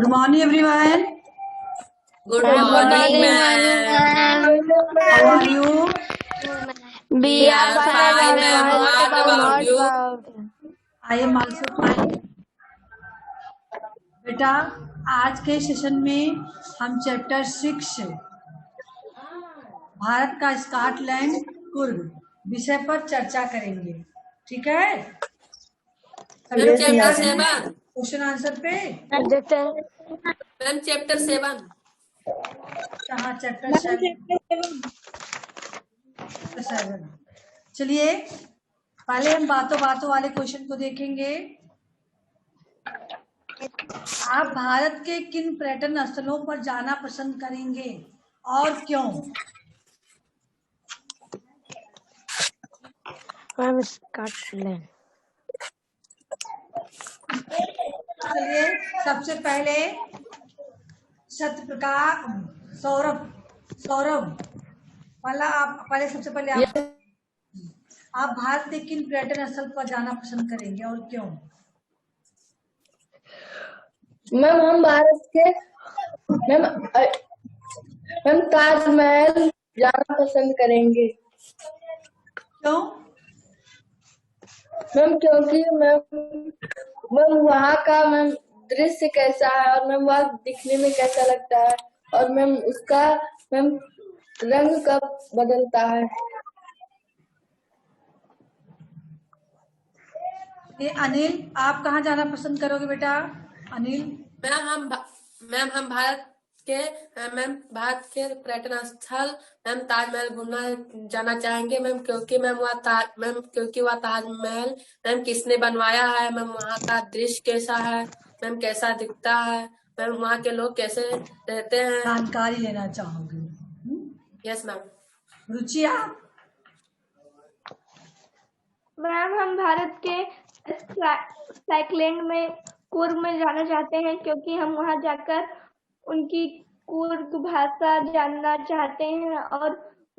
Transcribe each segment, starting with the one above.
Good morning, everyone. Good morning, ma'am. How are you? We are fine, ma'am. What about you? I am also fine. बेटा, आज के session में हम chapter 6 Bharat का Scotland Coorg विषय पर चर्चा करेंगे। ठीक है? Ma'am chapter 7। क्वेश्चन आंसर पे मैम चैप्टर 7। कहाँ चैप्टर 7? चलिए पहले हम बातों बातों वाले क्वेश्चन को देखेंगे। आप भारत के किन पर्यटन स्थलों पर जाना पसंद करेंगे और क्यों? Ma'am Scotland. चलिए सबसे पहले सत्यप्रकाश सौरभ सबसे पहले आप भारत के किन पर्यटन स्थल पर जाना पसंद करेंगे और क्यों? मैम हम भारत के मैम ताजमहल जाना पसंद करेंगे। क्यों? मैम क्योंकि मैम वहाँ का मैम दृश्य कैसा है और मैम वहाँ दिखने में कैसा लगता है और मैम उसका मैम रंग कब बदलता है। ये अनिल, आप कहाँ जाना पसंद करोगे बेटा? अनिल मैम हम भारत के पर्यटन स्थल मैम ताजमहल घूमना जाना चाहेंगे मैम, क्योंकि वह ताजमहल मैम किसने बनवाया है, मैम वहाँ का दृश्य कैसा है, मैम कैसा दिखता है, मैम वहाँ के लोग कैसे रहते हैं, जानकारी लेना चाहोगे। Yes ma'am. रुचिया? मैम हम भारत के स्कॉटलैंड में कुर्ग में जाना चाहते हैं, क्योंकि हम वहां जाकर उनकी कुर्ग भाषा जानना चाहते हैं और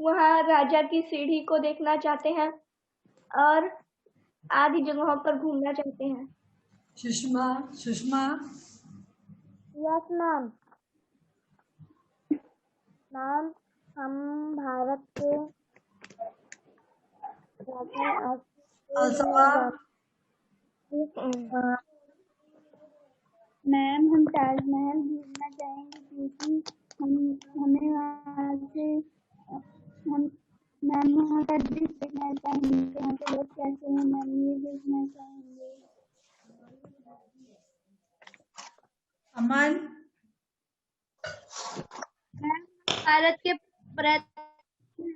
वहां राजा की सीढ़ी को देखना चाहते हैं और आदि जगहों पर घूमना चाहते हैं। सुषमा? Yes ma'am. मैम हम भारत के मैम हम ताजमहल घूमना चाहेंगे, क्योंकि हमें वहाँ से मैम वहाँ का दृश्य देखना चाहेंगे, वहाँ के लोग कैसे हैं मैम ये देखना चाहेंगे। अमन? मैम भारत के पर्यटन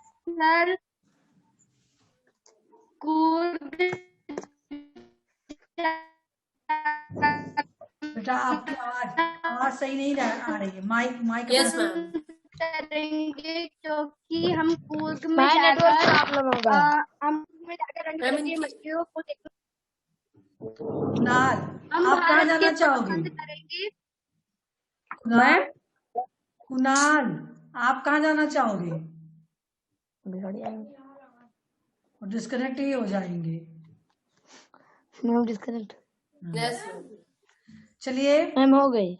स्थल कुर्ग बेटा आपकी आवाज सही नहीं आ रही है। Mic yes ma'am. करेंगे, क्योंकि हम कुर्ग में जाकर मछलियों को कुणाल, आप कहाँ जाना चाहोगे? कुणाल, आप कहाँ जाना चाहोगे? डिस्कनेक्ट ही हो जाएंगे। Ma'am disconnect. यस चलिए मैम हो गई।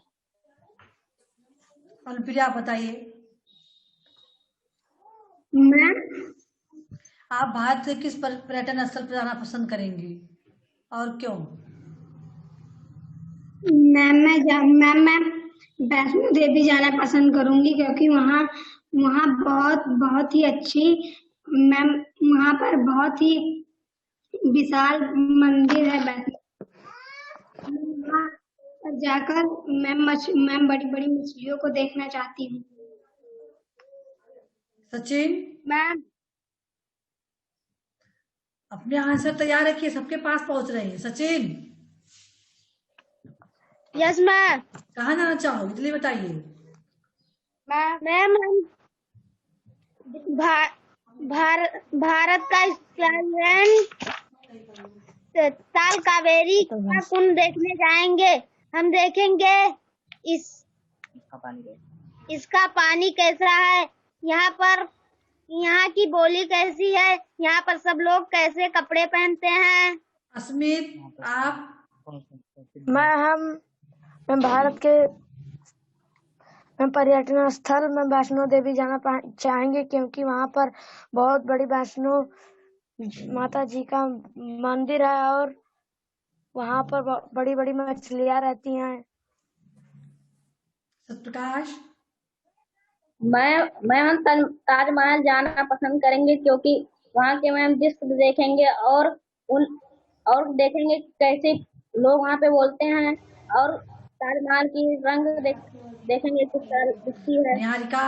अनुप्रिया बताइए। मैम आप भारत के किस पर्यटन स्थल पर जाना पसंद करेंगी और क्यों? मैम मैं वैष्णो देवी जाना पसंद करूंगी, क्योंकि वहाँ बहुत ही अच्छी मैम वहाँ पर बहुत ही विशाल मंदिर है। वहाँ पर जाकर मैम बड़ी बड़ी मछलियों को देखना चाहती हूँ। सचिन? मैम अपने आंसर तैयार रखिए, सबके पास पहुंच रहे हैं। सचिन? Yes ma'am. कहाँ जाना चाहोगे जल्दी बताइए। मैम भारत का ताल कावेरी का कुंड देखने जाएंगे। हम देखेंगे इसका पानी कैसा है, यहाँ की बोली कैसी है, यहाँ पर सब लोग कैसे कपड़े पहनते हैं। अस्मित, आप? मैं हम मैं भारत के मैं पर्यटन स्थल में वैष्णो देवी जाना चाहेंगे क्योंकि वहाँ पर बहुत बड़ी वैष्णो माता जी का मंदिर है और वहाँ पर बड़ी बड़ी मछलियाँ रहती हैं। सत्यप्रकाश। मैम ताजमहल जाना पसंद करेंगे क्योंकि वहाँ के मैम दृश्य देखेंगे और देखेंगे कैसे लोग वहाँ पे बोलते हैं और ताजमहल की रंग देखेंगे किस तरह दिखती है। निहारिका।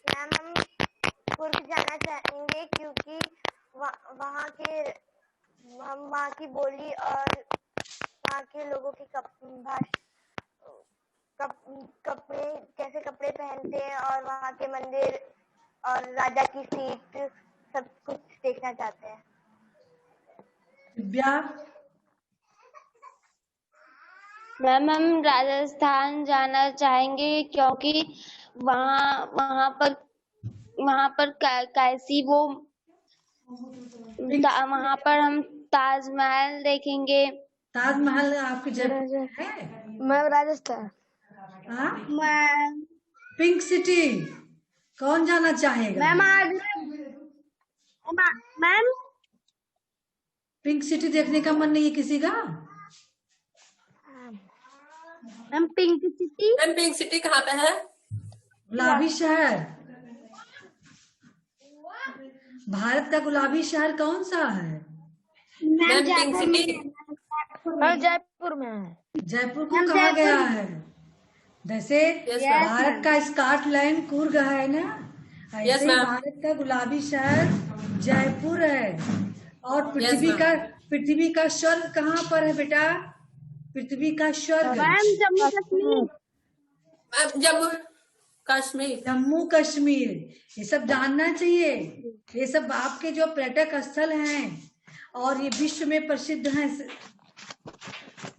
मैम हम कुर्ग जाना चाहेंगे क्योंकि वहाँ की बोली और वहाँ के लोगों की कपड़े कैसे कपड़े पहनते हैं और वहाँ के मंदिर और राजा की सीट सब कुछ देखना चाहते हैं। दिव्या। मैम हम राजस्थान जाना चाहेंगे क्योंकि वहाँ पर कैसी वो वहाँ पर हम ताजमहल देखेंगे। ताजमहल आपके जयपुर है? मैं राजस्थान। हाँ? पिंक सिटी कौन जाना चाहेगा? मैम पिंक सिटी देखने का मन नहीं है किसी का? Ma'am pink city. Ma'am pink city कहाँ पे है? गुलाबी शहर। भारत का गुलाबी शहर कौन सा है? मैम पिंक सिटी जयपुर में है। जयपुर को कहा गया है? जैसे भारत का स्कॉटलैंड कुर्ग है ना, ऐसे ही भारत का गुलाबी शहर जयपुर है। और पृथ्वी का स्वर्ग कहाँ पर है बेटा? पृथ्वी का स्वर्ग जम्मू कश्मीर। जम्मू कश्मीर। जम्मू कश्मीर। ये सब जानना चाहिए। ये सब आपके जो पर्यटक स्थल हैं और ये विश्व में प्रसिद्ध हैं।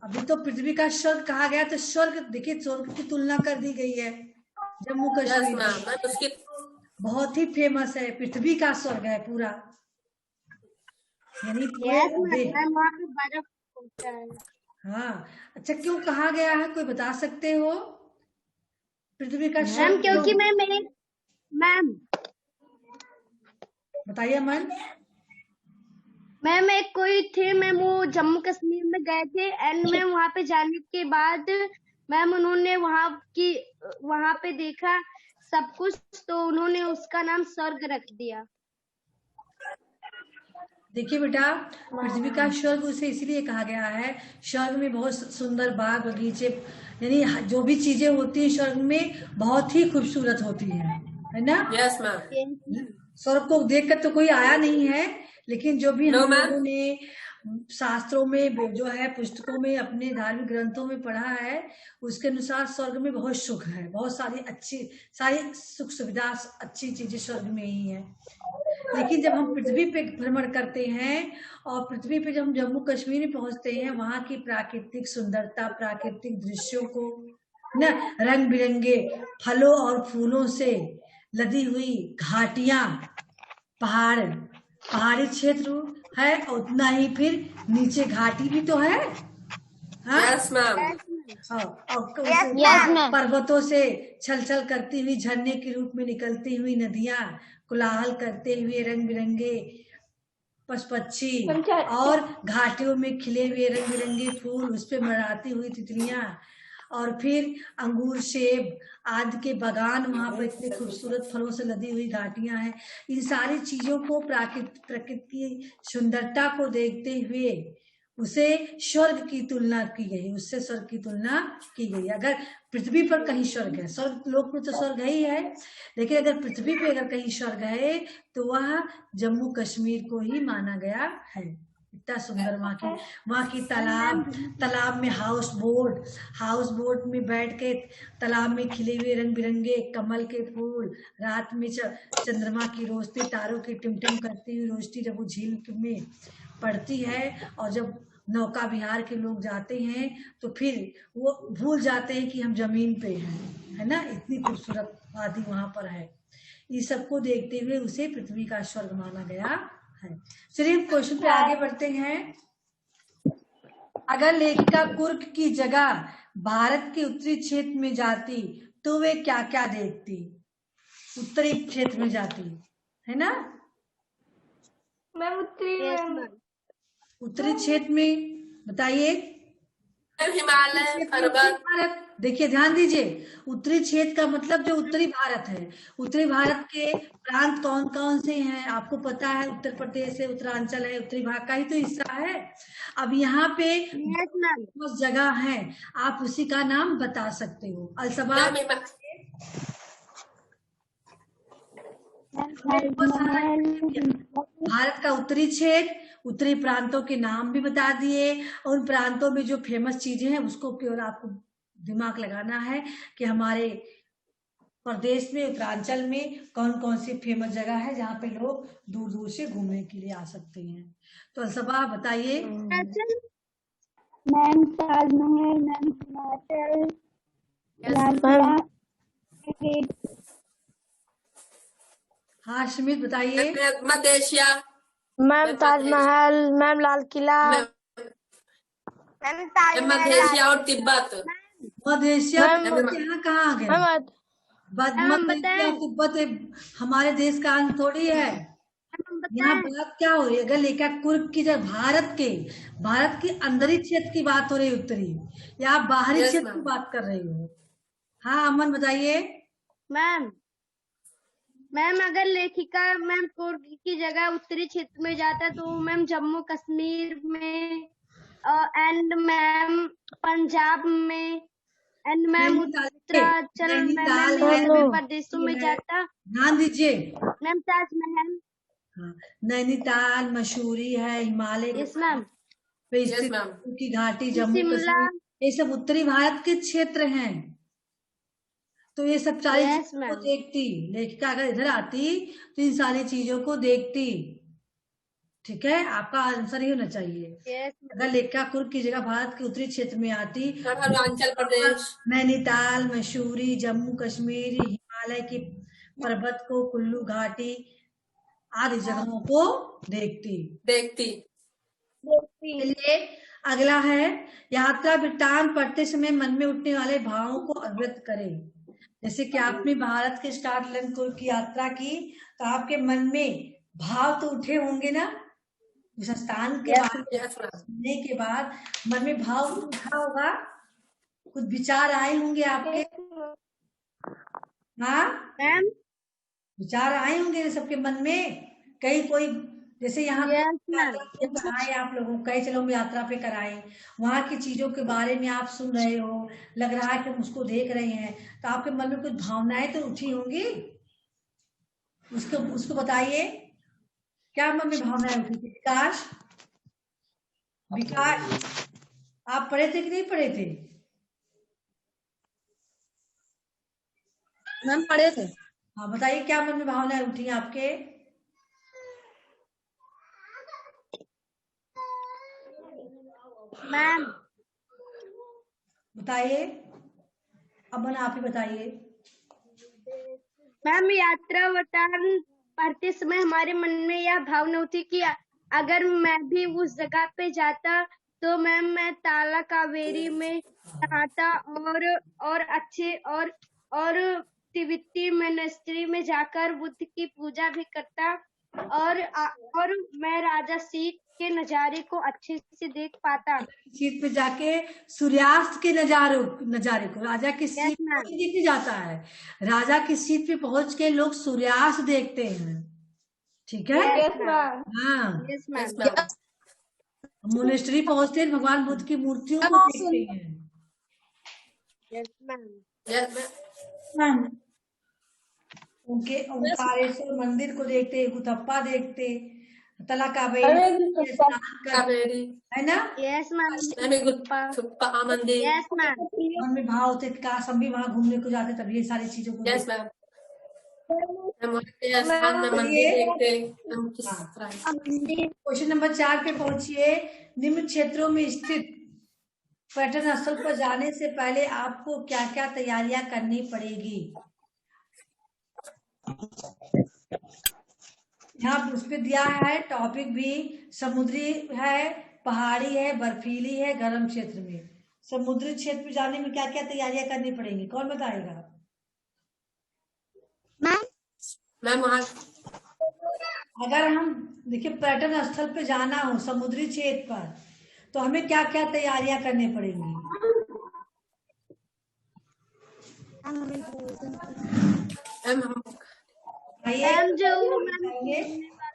अभी तो पृथ्वी का स्वर्ग कहा गया, तो स्वर्ग देखिए, स्वर्ग की तुलना कर दी गई है जम्मू कश्मीर। बहुत ही फेमस है, पृथ्वी का स्वर्ग है पूरा, यानी बर्फ होता है। हाँ। अच्छा, क्यों कहा गया है, कोई बता सकते हो? पृथ्वी का स्वर्ग मैम क्योंकि मैम बताइए मन। मैम एक कोई थे मैम, वो जम्मू कश्मीर में गए थे एंड मैम वहाँ पे जाने के बाद मैम उन्होंने वहाँ पे देखा सब कुछ, तो उन्होंने उसका नाम स्वर्ग रख दिया। देखिए बेटा, पृथ्वी का स्वर्ग उसे इसलिए कहा गया है, स्वर्ग में बहुत सुंदर बाग बगीचे, यानी जो भी चीजें होती है स्वर्ग में बहुत ही खूबसूरत होती है ना? Yes ma'am. स्वर्ग को देखकर तो कोई आया नहीं है, लेकिन जो भी हम लोगों ने शास्त्रों में जो है, पुस्तकों में, अपने धार्मिक ग्रंथों में पढ़ा है, उसके अनुसार स्वर्ग में बहुत सुख है, बहुत सारी सुख सुविधा, अच्छी चीजें स्वर्ग में ही है। लेकिन जब हम पृथ्वी पे भ्रमण करते हैं और पृथ्वी पे जब हम जम्मू कश्मीर में पहुंचते हैं, वहां की प्राकृतिक सुंदरता, प्राकृतिक दृश्यों को ना, रंग बिरंगे फलों और फूलों से लदी हुई घाटियां, पहाड़ी क्षेत्र है, उतना ही फिर नीचे घाटी भी तो है। Yes ma'am. और पर्वतों से छलछल करती हुई झरने के रूप में निकलती हुई नदियां, कोलाहल करते हुए रंग बिरंगे पशु-पक्षी, और घाटियों में खिले हुए रंग बिरंगे फूल, उस पे मंडराती हुई तितलियां, और फिर अंगूर, सेब आदि के बागान, वहां पर इतने खूबसूरत फलों से लदी हुई घाटियां हैं। इन सारी चीजों को, प्रकृति की सुंदरता को देखते हुए उसे स्वर्ग की तुलना की गई, उससे स्वर्ग की तुलना की गई। अगर पृथ्वी पर कहीं स्वर्ग है, स्वर्ग लोक में तो स्वर्ग ही है, लेकिन अगर पृथ्वी पे अगर कहीं स्वर्ग है तो वह जम्मू कश्मीर को ही माना गया है। इतना सुंदर वहाँ की तालाब में हाउस बोट में बैठ के तालाब में खिले हुए रंग बिरंगे कमल के फूल, रात में चंद्रमा की रोशनी, तारों की टिमटिम करती हुई रोशनी जब वो झील में पड़ती है, और जब नौका विहार के लोग जाते हैं तो फिर वो भूल जाते हैं कि हम जमीन पे हैं, है ना? इतनी खूबसूरत वादी वहां पर है। इस सबको देखते हुए उसे पृथ्वी का स्वर्ग माना गया है। चलिए क्वेश्चन पे आगे बढ़ते हैं। अगर लेखिका कुर्क की जगह भारत के उत्तरी क्षेत्र में जाती तो वे क्या क्या देखती? उत्तरी क्षेत्र में जाती है ना, मैम उत्तरी मैम उत्तरी क्षेत्र में बताइए। मैम हिमालय पर्वत। देखिए ध्यान दीजिए, उत्तरी क्षेत्र का मतलब जो उत्तरी भारत है, उत्तरी भारत के प्रांत कौन कौन से हैं आपको पता है? उत्तर प्रदेश है, उत्तरांचल है, उत्तरी भाग का ही तो हिस्सा है। अब यहाँ पे उस जगह है, आप उसी का नाम बता सकते हो। अलसबा भारत का उत्तरी क्षेत्र, उत्तरी प्रांतों के नाम भी बता दिए, और उन प्रांतों में जो फेमस चीजें हैं उसको केवल आपको दिमाग लगाना है कि हमारे प्रदेश में, उत्तरांचल में कौन कौन सी फेमस जगह है जहाँ पे लोग दूर दूर से घूमने के लिए आ सकते हैं। तो सब आप बताइए। Ma'am Taj Mahal, ma'am Himachal, Lal Qila. हाँ सुमित बताइए। मध्य Asia. Ma'am Taj Mahal, ma'am Lal Qila, मध्य एशिया और तिब्बत। मध्य एशिया यहाँ कहाँ आ गया? मध्य एशिया तिब्बत हमारे देश का अंग थोड़ी है। यहाँ बात क्या हो रही है? अगर लेखा कुर्क की जब भारत की अंदरी क्षेत्र की बात हो रही है, उत्तरी, या आप बाहरी क्षेत्र की बात कर रही हो? हाँ अमन बताइए। मैम अगर लेखिका मैम कुर्क की जगह उत्तरी क्षेत्र में जाता तो मैम जम्मू कश्मीर में एंड मैम पंजाब में एंड मैम उत्तरांचल में प्रदेशों में जाता। ध्यान दीजिए मैम ताजमहल, नैनीताल, मसूरी है, हिमालय की घाटी, जम्मू कश्मीर, ये सब उत्तरी भारत के क्षेत्र हैं। तो ये सब सारी चीजों को देखती लेखिका, अगर इधर आती तो इन सारी चीजों को देखती। ठीक है, आपका आंसर ही होना चाहिए। अगर लेखिका कुर्क की जगह भारत के उत्तरी क्षेत्र में आती, अरुणाचल प्रदेश, नैनीताल, मसूरी, जम्मू कश्मीर, हिमालय की पर्वत को, कुल्लू घाटी आदि जगहों को देखती। चलिए अगला है, यात्रा वृत्तांत पढ़ते समय मन में उठने वाले भावों को अभिव्यक्त करें। जैसे कि आपने भारत के स्कॉटलैंड की यात्रा की तो आपके मन में भाव तो उठे होंगे ना, उस स्थान के बारे में सुनने के बाद मन में भाव उठा होगा, कुछ विचार आए होंगे आपके। हाँ विचार आए होंगे सबके मन में। कई कोई जैसे यहाँ कराए आप लोगों, कई चलो हम यात्रा पे कराएं, वहां की चीजों के बारे में आप सुन रहे हो, लग रहा है कि हम उसको देख रहे हैं, तो आपके मन में कुछ भावनाएं तो उठी होंगी। उसको बताइए, क्या मन में भावनाएं उठी थी? विकास आप पढ़े थे कि नहीं पढ़े थे? मैम पढ़े थे। हाँ बताइए, क्या मन में भावनाएं उठी आपके? मैम बताइए, अमन आप ही बताइए। मैम यात्रा वृत्तांत पढ़ते समय हमारे मन में यह भावना होती कि अगर मैं भी उस जगह पे जाता तो मैम मैं ताला कावेरी में नहाता और अच्छे और तिब्बती मोनेस्ट्री में जाकर बुद्ध की पूजा भी करता, और मैं राजा सीत के नजारे को अच्छे से देख पाता। सीट पे जाके सूर्यास्त के नजारे को राजा की सीट पे देखने जाता है। राजा की सीट पे पहुंच के लोग सूर्यास्त देखते हैं। ठीक है। हाँ मोनेस्ट्री पहुंचते हैं, भगवान बुद्ध की मूर्तियों को देखते हैं। उनके ओंकारेश्वर मंदिर को देखते, गुथप्पा देखते, तला कावेरी है ना। Yes ma'am. मंदिर। Yes ma'am. मन में भाव होते काश हम भी वहां घूमने को जाते, तब ये सारी चीजों को। Yes ma'am. क्वेश्चन नंबर 4 पे पहुंचिए। निम्न क्षेत्रों में स्थित पर्यटन स्थल पर जाने से पहले आपको क्या क्या तैयारियां करनी पड़ेगी? यहाँ उस पे दिया है टॉपिक भी, समुद्री है, पहाड़ी है, बर्फीली है, गर्म क्षेत्र में। समुद्री क्षेत्र में जाने में क्या क्या तैयारियां करनी पड़ेंगी, कौन बताएगा? मैम वहाँ अगर हम देखिए पर्यटन स्थल पे जाना हो समुद्री क्षेत्र पर, तो हमें क्या क्या तैयारियां करनी पड़ेंगी?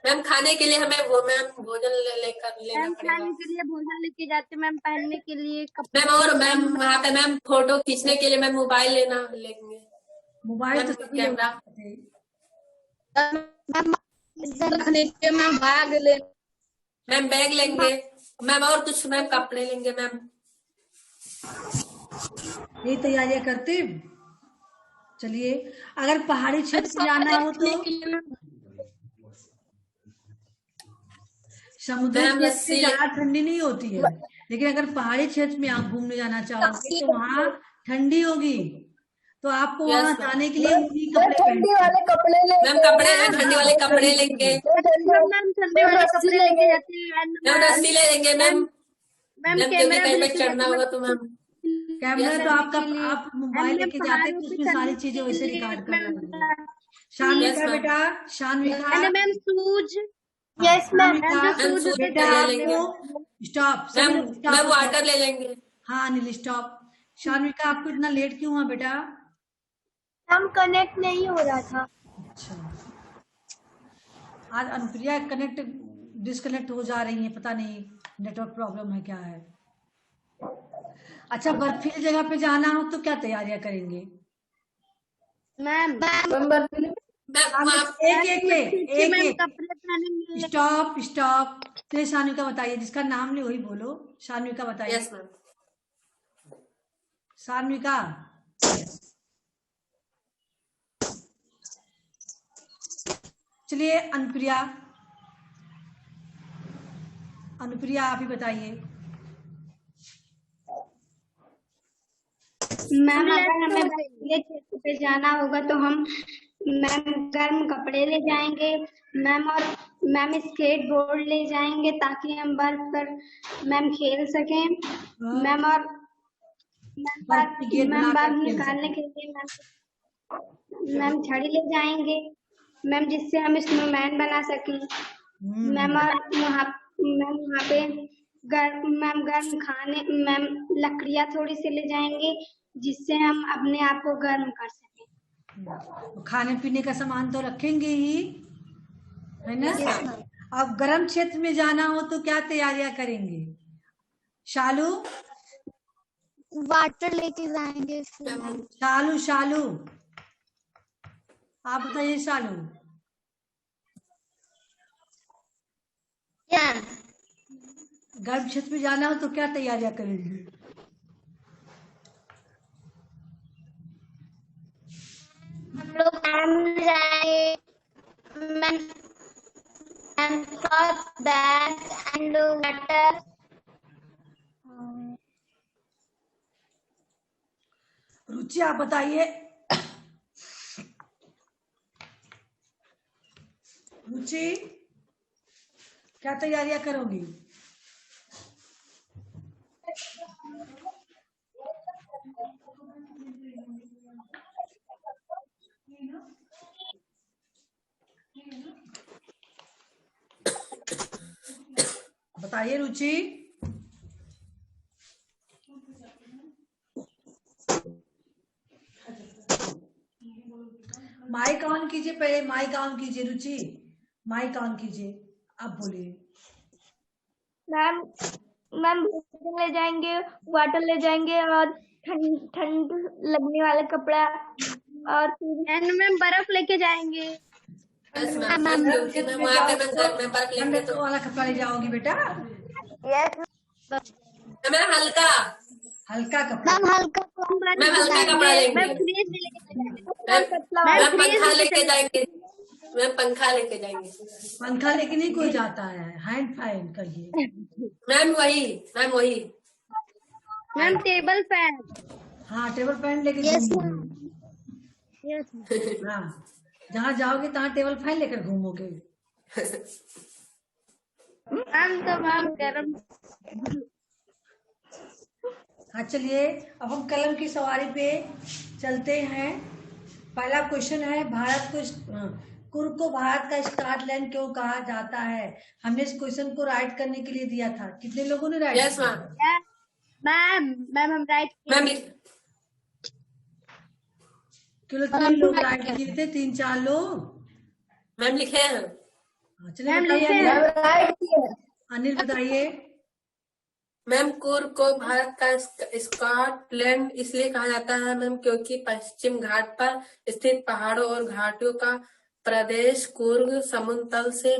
मैम खाने के लिए हमें वो मैम भोजन लेकर लेना पड़ेगा। खाने के लिए भोजन लेके जाते मैम, पहनने के लिए कपड़े। मैम और मैम वहाँ पे मैम फोटो खींचने के लिए मैम मोबाइल लेंगे। मोबाइल तो सभी लोग कैमरा। मैम बैग ले, मैम बैग लेंगे मैम, और कुछ मैम कपड़े लेंगे मैम। यही तैयारियां करते। चलिए, अगर पहाड़ी क्षेत्र में जाना हो तो समुद्री क्षेत्र में ज्यादा ठंडी नहीं होती है, लेकिन अगर पहाड़ी क्षेत्र में आप घूमने जाना चाहोगे तो वहाँ ठंडी होगी, तो आपको वहाँ जाने के लिए ऊनी कपड़े ठंडी वाले कपड़े ले, मैम कपड़े ठंडी वाले कपड़े लेंगे मैम, ठंडे वाले कपड़े लेके जाते हैं। मैम रस्सी ले लेंगे मैम, क्योंकि कहीं पे चढ़ना होगा तो मैम कैमरा तो आप मोबाइल लेके जाते हैं तो उसमें सारी चीजें वैसे रिकॉर्ड कर रहे हैं। शानविका बेटा, Shanvika ma'am shoes, yes ma'am, बेटा आपको स्टॉप, मैम वाटर ले लेंगे। हाँ अनिल स्टॉप। शानविका आपको इतना लेट क्यों हुआ बेटा? हम कनेक्ट नहीं हो रहा था। अच्छा, आज अनुप्रिया डिस्कनेक्ट हो जा रही है, पता नहीं नेटवर्क प्रॉब्लम है क्या है। अच्छा, बर्फीली जगह पे जाना हो तो क्या तैयारियां करेंगे? मैम एक स्टॉप। तो शानविका बताइए, जिसका नाम ले वही बोलो। शानविका बताइए। Yes ma'am. शानविका, चलिए अनुप्रिया आप ही बताइए। मैम अगर हमें बर्फीले क्षेत्र पे जाना होगा तो हम मैम गर्म कपड़े ले जाएंगे मैम, और मैम स्केट बोर्ड ले जाएंगे ताकि हम बर्फ पर मैम खेल सकें मैम, और मैम बर्फ निकालने के लिए मैम छड़ी ले जाएंगे मैम, जिससे हम स्नोमैन बना सकें मैम, और वहाँ पे गर्म खाने मैम लकड़ियाँ थोड़ी सी ले जाएंगे जिससे हम अपने आप को गर्म कर सकें। खाने पीने का सामान तो रखेंगे ही, है ना? अब गर्म क्षेत्र में जाना हो तो क्या तैयारियां करेंगे? शालू, वाटर लेके जाएंगे। शालू आप बताइए। शालू, गर्म क्षेत्र में जाना हो तो क्या तैयारियां करेंगे? हम लोग जाएंगे बैग एंड वाटर। रुचि आप बताइए। रुचि, क्या तैयारियां करोगी? बताइए रुचि। माइक ऑन कीजिए, पहले माइक ऑन कीजिए। रुचि माइक ऑन कीजिए, आप बोलिए। मैम ले जाएंगे, वाटर ले जाएंगे और ठंड लगने वाले कपड़ा, और मैम बर्फ लेके जाएंगे। ठंड वाला कपड़ा ले जाओगी बेटा? हल्का कपड़ा। हल्का कपड़ा लेंगे। मैम पंखा लेके जाएंगे। पंखा लेके नहीं कोई जाता है, हैंड फैन करिए। मैम वही मैम टेबल फैन। हाँ टेबल फैन लेके हाँ, जहाँ जाओगे तहाँ टेबल फैन लेकर घूमोगे। मैम तो मैम गरम। हाँ चलिए, अब हम कलम की सवारी पे चलते हैं। पहला क्वेश्चन है, भारत को कुर्ग को भारत का स्कॉटलैंड क्यों कहा जाता है? हमने इस क्वेश्चन को राइट करने के लिए दिया था, कितने लोगों ने राइट यस किया? मैम। मैम हम राइट मैम कितने लोग राइट किए थे? 3-4 लोग। मैम लिखे हैं। हाँ, चलिए मैम बताइए लिखे हैं। अनिल। राइट किया। अनिल बताइए। मैम कुर्ग को भारत का स्कॉटलैंड इसलिए कहा जाता है मैम क्योंकि पश्चिम घाट पर स्थित पहाड़ों और घाटियों का प्रदेश कुर्ग समुद्र तल से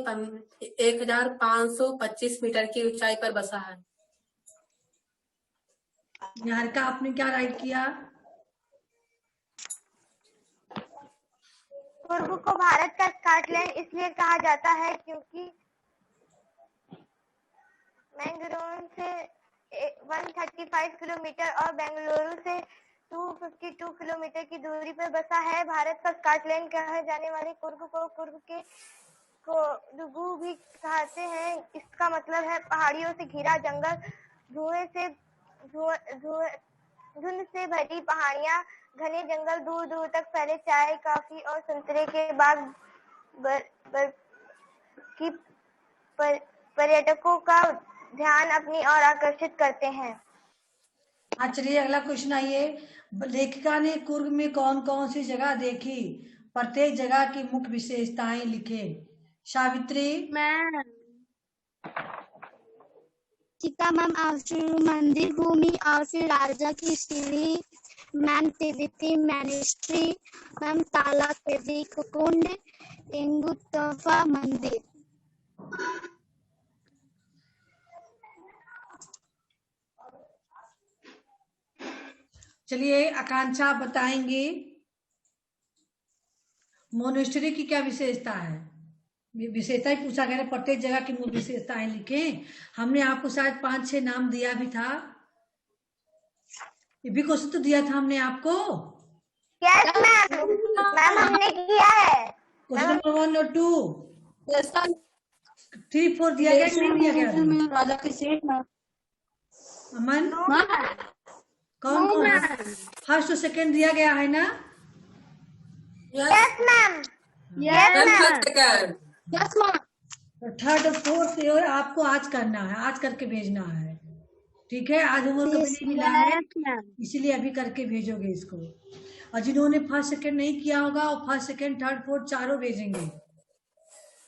1525 मीटर की ऊंचाई पर बसा है। निहारिका, आपने क्या राइट किया? कुर्ग को भारत का स्कॉटलैंड इसलिए कहा जाता है क्योंकि मैंगलोर से 135 किलोमीटर और बेंगलुरु से 252 किलोमीटर की दूरी पर बसा है। भारत का स्कॉटलैंड कहे जाने वाले कुर्ग को कोडगू भी कहते हैं। इसका मतलब है पहाड़ियों से घिरा जंगल, धुंध से भरी पहाड़ियां, घने जंगल, दूर दूर तक फैले चाय, कॉफी और संतरे के बाग की पर्यटकों का ध्यान अपनी ओर आकर्षित करते हैं। हाँ चलिए, अगला क्वेश्चन आइए। लेखिका ने कुर्ग में कौन कौन सी जगह देखी? प्रत्येक जगह की मुख्य विशेषताएं लिखे। सावित्री। मैम सीता मैम, और फिर मंदिर भूमि, और फिर राजा की सीढ़ी, मैम तिब्बती मैनिस्ट्री, मैम ताला केवी कुंड, इंगुत्तफा मंदिर। चलिए आकांक्षा बताएंगी मोनेस्ट्री की क्या विशेषता है? विशेषता ही पूछा गया, प्रत्येक जगह की मूल विशेषताएं लिखे। हमने आपको शायद 5-6 नाम दिया भी था। ये भी क्वेश्चन तो दिया था हमने आपको। यस मैम हमने किया है। क्वेश्चन नंबर 1 और 2, 3, 4 दिया गया कि नहीं दिया गया? राजा की सीट मैम। अमन कौन कौन? फर्स्ट और सेकंड दिया गया है ना? Yes ma'am. Yes ma'am. Third और फोर्थ और आपको आज करना है, आज करके भेजना है, ठीक है? आज होमवर्क अभी नहीं मिला है, इसीलिए अभी करके भेजोगे इसको। और जिन्होंने फर्स्ट सेकंड नहीं किया होगा वो फर्स्ट सेकंड थर्ड फोर्थ चारों भेजेंगे।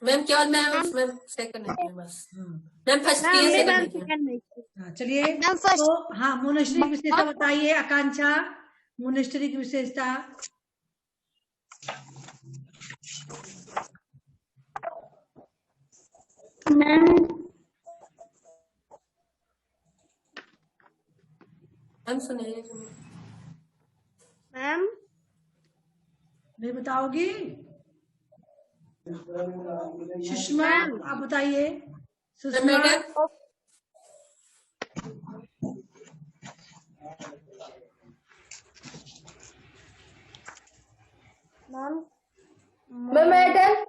मैम केवल मैम सेकंड नहीं है बस। मैम फर्स्ट किए सेकंड नहीं है। हाँ चलिए, तो हाँ मोनेस्ट्री की विशेषता बताइए आकांक्षा। मोनेस्ट्री की विशेषता। मैम सुनिए। मैम नहीं बताओगी? सुषमा आप बताइए। सुषमा। मैडम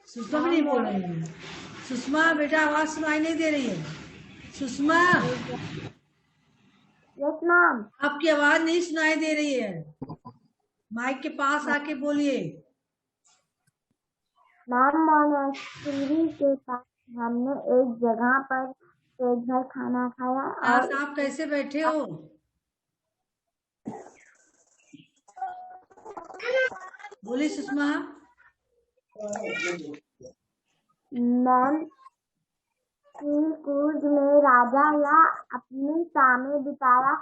सुषमा भी नहीं बोल रही है। सुषमा बेटा आवाज सुनाई नहीं दे रही है। सुषमा। Yes ma'am. आपकी आवाज नहीं सुनाई दे रही है, माइक के पास आके बोलिए। मैम मोनेस्ट्री के पास हमने एक जगह पर पेट भर खाना खाया। और आप कैसे बैठे हो? बोलिए सुषमा। मैम कुर्ग में राजा या अपनी शामें बिताया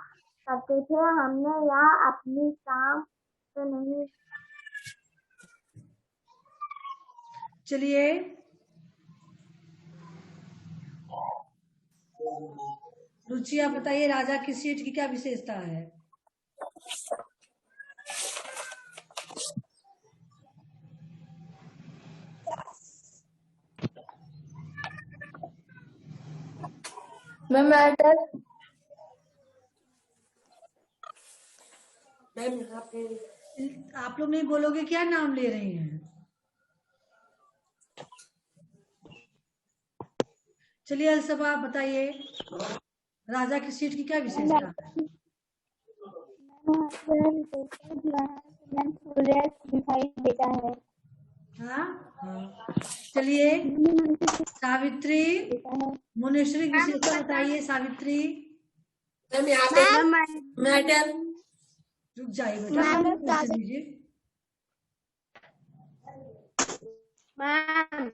करते थे। हमने यहाँ अपनी शाम तो नहीं। चलिए रुचि आप बताइए, राजा की सीट की क्या विशेषता है? मैम यहाँ पे आप लोग नहीं बोलोगे क्या? नाम ले रही हैं। चलिए अलसबा आप बताइए, राजा की सीट की क्या विशेषता है? दिखाई देता है। हाँ हाँ, चलिए सावित्री मुनेश्वरी की विशेषता बताइए। सावित्री मैम यहाँ पे मेटल। रुक जाइए बेटा, क्वेश्चन लीजिए। मैम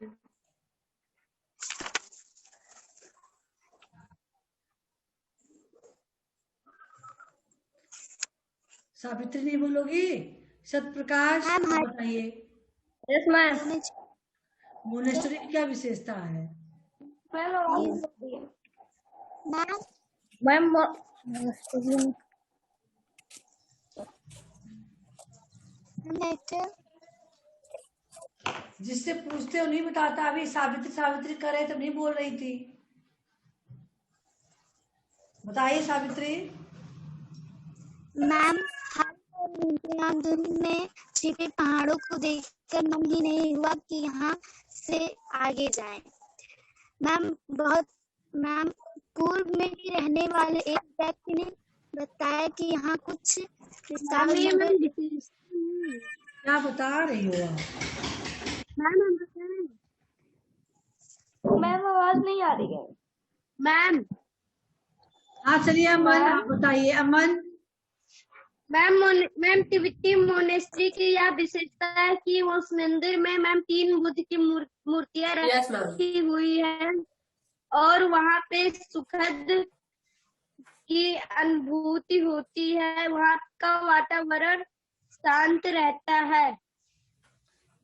सावित्री नहीं बोलोगी? सत्यप्रकाश आप बताइए, यस मैम। मुनेश्वरी की क्या विशेषता है? मैम जिससे पूछते हो नहीं बताता। अभी सावित्री सावित्री करे तो नहीं बोल रही थी। बताइए सावित्री। मैम, में छिपे पहाड़ों को देखकर मन ही नहीं हुआ कि यहाँ से आगे जाएं। मैम पूर्व में ही रहने वाले एक व्यक्ति ने बताया कि यहाँ कुछ क्या बता रही हो आप? मैम आवाज नहीं आ रही है। मैम हाँ चलिए अमन आप बताइए। अमन मैम तिब्बती मोनेस्ट्री की यह विशेषता है कि उस मंदिर में मैम 3 बुद्ध की मूर्तियां Yes, ma'am. रखी हुई है और वहाँ पे सुखद की अनुभूति होती है। वहाँ का वातावरण शांत रहता है।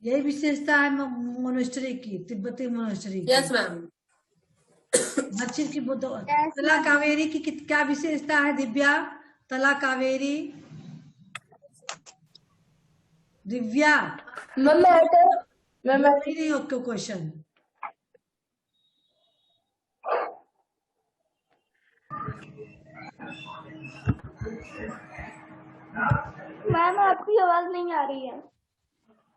यही विशेषता है मोनेस्ट्री की, तिब्बती मोनेस्ट्री की। Yes ma'am. दक्षिण की बुद्ध। तला कावेरी की क्या विशेषता है दिव्या? तला कावेरी दिव्या मैम नहीं हो क्वेश्चन। मैम आपकी आवाज नहीं आ रही है।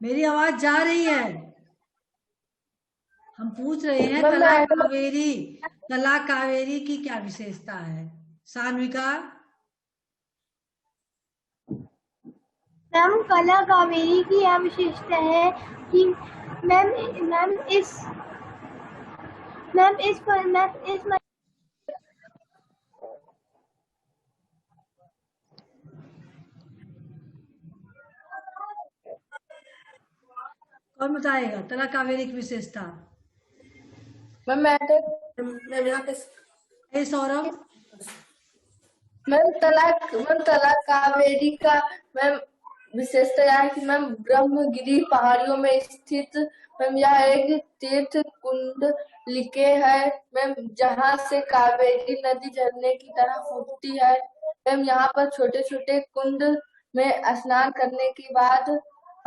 मेरी आवाज जा रही है। हम पूछ रहे हैं तला कावेरी की क्या विशेषता है? सान्विका। मैम कला कावेरी की यह विशेषता है कि मैम इस कौन बताएगा तला कावेरी की विशेषता? मैम यहाँ पे सौरभ। मैम तला कावेरी का मैम विशेषता यह है कि मैम ब्रह्मगिरी पहाड़ियों में स्थित मैम यह एक तीर्थ कुंड लिखे है मैम, जहाँ से कावेरी नदी झरने की तरह फूटती है। मैम यहाँ पर छोटे छोटे कुंड में स्नान करने के बाद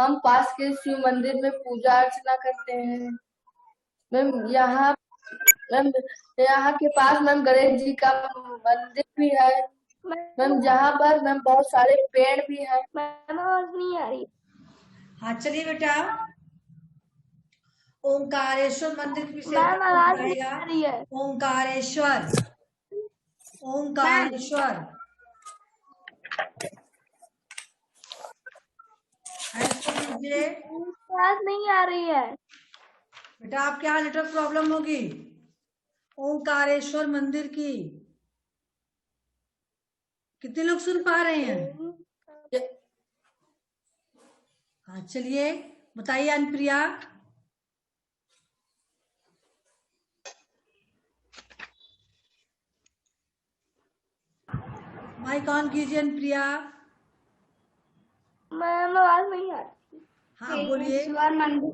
हम पास के शिव मंदिर में पूजा अर्चना करते हैं। मैम यहाँ के पास मैम गणेश जी का मंदिर भी है मैम, जहाँ पर मैम बहुत सारे पेड़ भी हैं। मैम आवाज नहीं आ रही। हाँ चलिए बेटा, ओंकारेश्वर मंदिर की विशेषता मैम आवाज नहीं आ रही है। ओंकारेश्वर आवाज नहीं आ रही है बेटा। आपके यहाँ नेटवर्क प्रॉब्लम होगी। ओंकारेश्वर मंदिर की कितने लोग सुन पा रहे हैं? हाँ चलिए बताइए अनुप्रिया। माइक ऑन कीजिए अनुप्रिया। मैम आवाज नहीं आ रही। हाँ बोलिए। मंदिर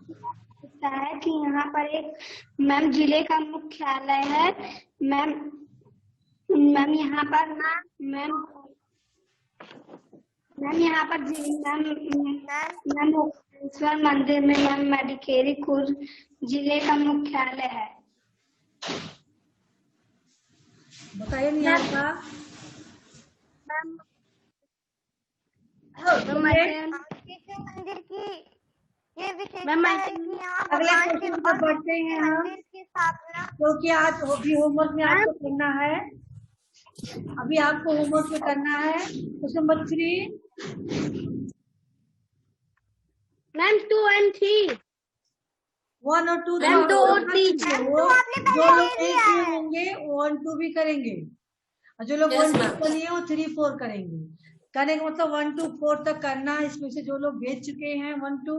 है कि यहाँ पर एक मैम जिले का मुख्यालय है मैम यहाँ पर यहाँ पर ओंकारेश्वर मंदिर में मैम मडिकेरी खुर्द जिले का मुख्यालय है। बताइए निहारिका। मंदिर की ये विशेषता है कि यहाँ भगवान शिव और बढ़ते हैं हम। मंदिर के स्थापना। क्योंकि आज भी होमवर्क में आपको करना है, अभी आपको होमवर्क में करना है। क्वेश्चन नंबर 3 मैम 2 और 3 1 और 2 मैम 2 और 3 जो लोग 1 2 होंगे वो 1 2 भी करेंगे, और जो लोग 1 2 कर लिए वो 3 4 करेंगे। करने का मतलब 1 2 4 तक करना है। इसमें से जो लोग भेज चुके हैं 1 2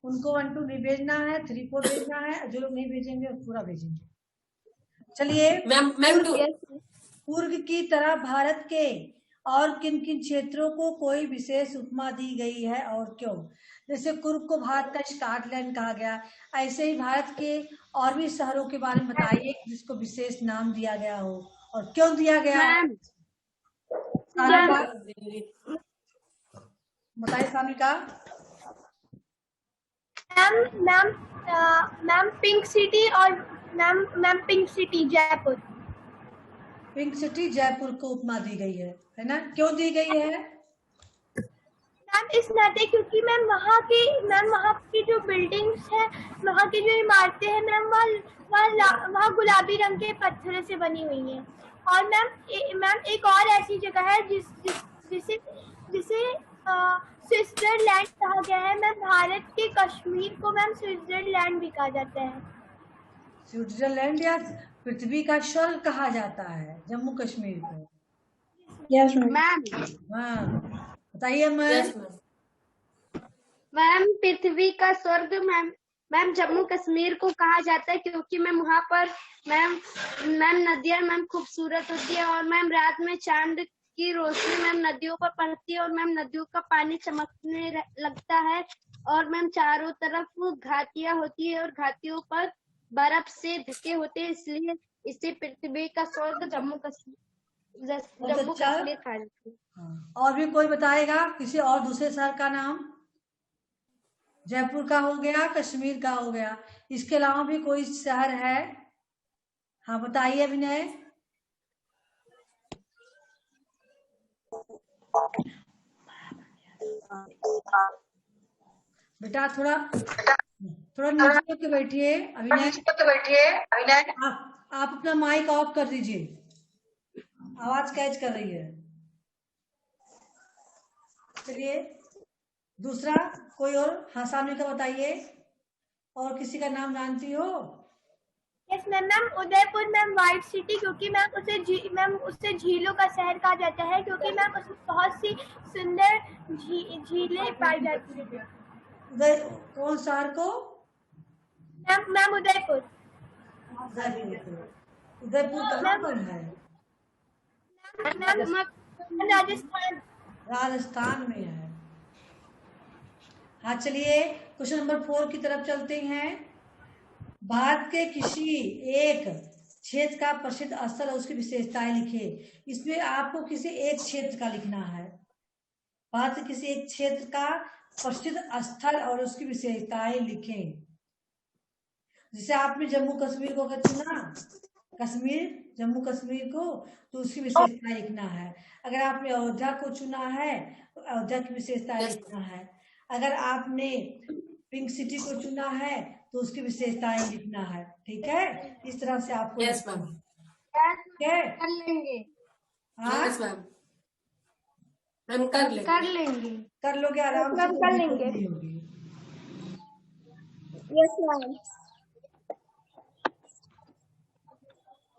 उनको 1 2 नहीं भेजना है, 3 4 भेजना है। जो लोग नहीं भेजेंगे वो पूरा भेजेंगे। चलिए, पूर्व की तरह भारत के और किन किन क्षेत्रों को कोई विशेष उपमा दी गई है और क्यों? जैसे कुर्ग को भारत का स्कॉटलैंड कहा गया, ऐसे ही भारत के और भी शहरों के बारे में बताइए जिसको विशेष नाम दिया गया हो और क्यों दिया गया। बताइए सामिका। मैम पिंक सिटी और ma'am pink city Jaipur. Pink city Jaipur को उपमा दी गई है ना? क्यों दी गई है मैम? इस नाते क्योंकि मैम वहाँ की जो बिल्डिंग्स है, वहाँ की जो इमारतें हैं मैम, वहाँ गुलाबी रंग के पत्थरों से बनी हुई हैं। और मैम एक और ऐसी जगह है जिसे स्विट्जरलैंड कहा गया है। मैम भारत के कश्मीर को मैम स्विट्जरलैंड भी कहा जाता है। स्विट्जरलैंड या पृथ्वी का स्वर्ग कहा जाता है जम्मू कश्मीर को। Yes ma'am. हाँ बताइए मैम। मैम पृथ्वी का स्वर्ग मैम जम्मू कश्मीर को कहा जाता है क्योंकि मैम वहाँ पर मैम नदियाँ मैम खूबसूरत होती है और मैम रात में चांद की रोशनी मैम नदियों पर पड़ती है और मैम नदियों का पानी चमकने लगता है और मैम चारों तरफ घाटियाँ होती है और घाटियों पर बर्फ से ढके होते हैं, इसलिए इसे पृथ्वी का स्वर्ग जम्मू कश्मीर कहा जाता है। और भी कोई बताएगा किसी और दूसरे शहर का नाम? जयपुर का हो गया, कश्मीर का हो गया, इसके अलावा भी कोई शहर है? हाँ बताइए अभिनय। बेटा थोड़ा नीचे होके बैठिए अभिनय। आप अपना माइक ऑफ कर दीजिए, आवाज कैच कर रही है। चलिए दूसरा कोई और? हाँ सामने का बताइए। और किसी का नाम जानती हो? Yes ma'am Udaipur ma'am white city क्योंकि मैम उसे झीलों का शहर कहा जाता है क्योंकि मैम उसमें बहुत सी सुंदर झीलें पाई जाती है। कौन शहर को? मैम उदयपुर कहाँ पर है? राजस्थान में है। हाँ चलिए क्वेश्चन नंबर 4 की तरफ चलते हैं। भारत के किसी एक क्षेत्र का प्रसिद्ध स्थल और उसकी विशेषताएं लिखे। इसमें आपको किसी एक क्षेत्र का लिखना है। भारत के किसी एक क्षेत्र का प्रसिद्ध स्थल और उसकी विशेषताएं लिखें। जैसे आपने जम्मू कश्मीर को चुना, जम्मू कश्मीर को, तो उसकी विशेषताएं लिखना है। अगर आपने अयोध्या को चुना है तो अयोध्या की विशेषताएं लिखना है। अगर आपने पिंक सिटी को चुना है तो उसकी विशेषताएं लिखना है। ठीक है, इस तरह से आपको कर लेंगे। हाँ हम कर लेंगे। कर लोगे आराम से, कर लेंगे। Yes ma'am.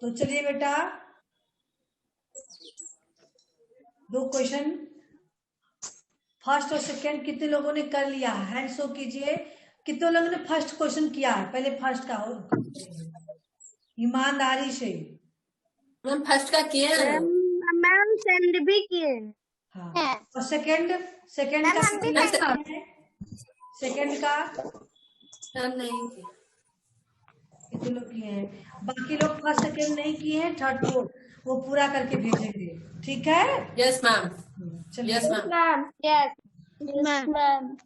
तो चलिए बेटा 2 क्वेश्चन फर्स्ट और सेकंड कितने लोगों ने कर लिया? हैंड शो कीजिए। कितने लोगों ने फर्स्ट क्वेश्चन किया है? पहले फर्स्ट का हो ईमानदारी से। मैम फर्स्ट का किए हैं, मैम सेंड भी किए। हाँ और सेकंड का सेकंड का नहीं कितने लोग किए हैं? बाकी लोग फर्स्ट सेकंड नहीं किए हैं, थर्ड फोर्थ वो पूरा करके भेजेंगे। ठीक है? Yes ma'am. चलिए यस मैम। Yes ma'am.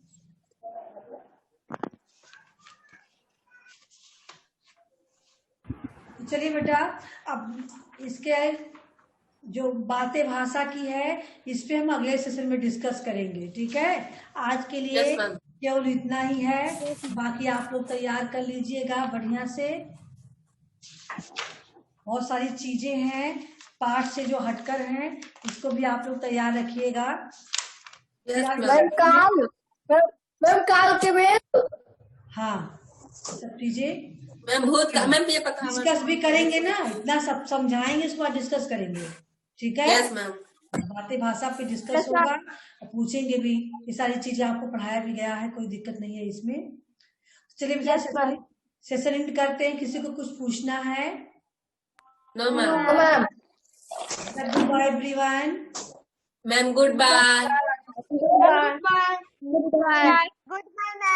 चलिए बेटा अब इसके जो बातें भाषा की है इस पे हम अगले सेशन में डिस्कस करेंगे। ठीक है, आज के लिए केवल इतना ही है। बाकी आप लोग तैयार कर लीजिएगा बढ़िया से। बहुत सारी चीजें हैं पाठ से जो हटकर हैं, इसको भी आप लोग तैयार रखिएगा। काल के में हाँ, सब चीजें मैम भूत का मैम ये पता है डिस्कस भी करेंगे ना, इतना सब समझाएंगे, इसके बाद डिस्कस करेंगे, ठीक है? Yes ma'am. बातें भाषा पे डिस्कस होगा, पूछेंगे भी, ये सारी चीजें आपको पढ़ाया भी गया है, कोई दिक्कत नहीं है इसमें। चलिए सेशन एंड करते हैं। किसी को कुछ पूछना है? No ma'am. Good bye everyone. Ma'am good bye. Good bye ma'am.